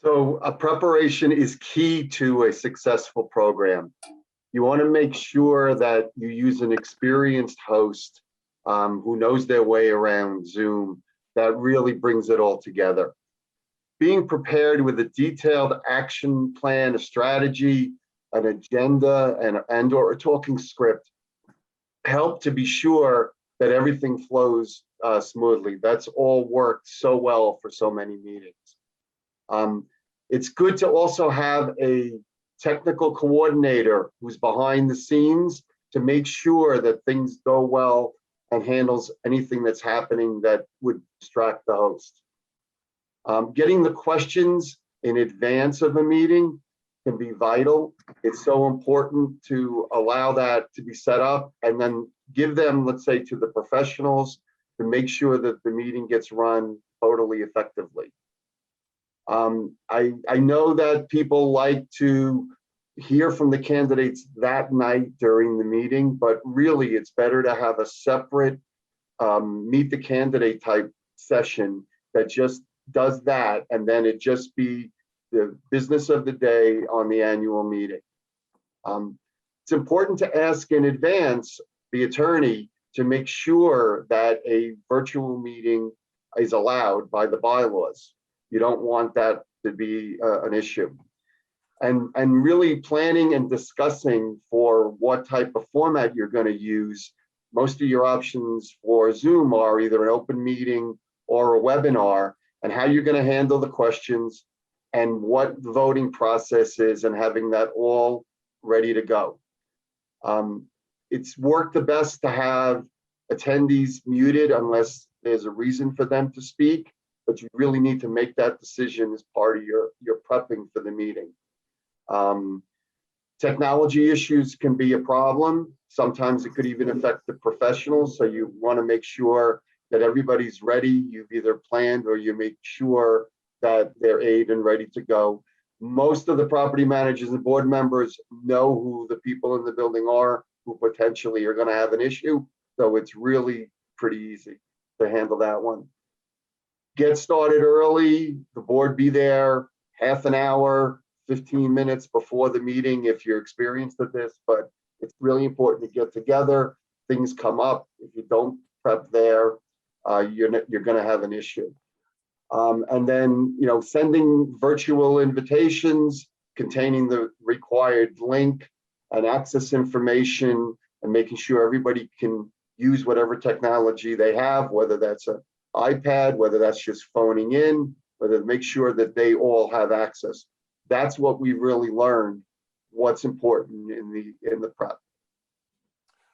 So a preparation is key to a successful program. You want to make sure that you use an experienced host who knows their way around Zoom that really brings it all together. Being prepared with a detailed action plan, a strategy, an agenda, and or a talking script help to be sure that everything flows smoothly. That's all worked so well for so many meetings. It's good to also have a technical coordinator who's behind the scenes to make sure that things go well and handles anything that's happening that would distract the host. Getting the questions in advance of a meeting can be vital. It's so important to allow that to be set up and then give them, let's say, to the professionals to make sure that the meeting gets run totally effectively. I know that people like to hear from the candidates that night during the meeting, but really it's better to have a separate meet the candidate type session that just does that, and then it just be the business of the day on the annual meeting. It's important to ask in advance the attorney to make sure that a virtual meeting is allowed by the bylaws. You don't want that to be an issue. And really planning and discussing for what type of format you're going to use. Most of your options for Zoom are either an open meeting or a webinar, and how you're going to handle the questions and what the voting process is, and having that all ready to go. It's worked the best to have attendees muted unless there's a reason for them to speak, but you really need to make that decision as part of your prepping for the meeting. Technology issues can be a problem. Sometimes it could even affect the professionals, so you want to make sure that everybody's ready. You've either planned or you make sure that they're aid and ready to go. Most of the property managers and board members know who the people in the building are who potentially are going to have an issue, so it's really pretty easy to handle that one. Get started early. The board be there half an hour, 15 minutes before the meeting if you're experienced at this, but it's really important to get together. Things come up. If you don't prep there, you're going to have an issue. And then, sending virtual invitations containing the required link and access information, and making sure everybody can use whatever technology they have, whether that's an iPad, whether that's just phoning in, whether make sure that they all have access. That's what we really learned, what's important in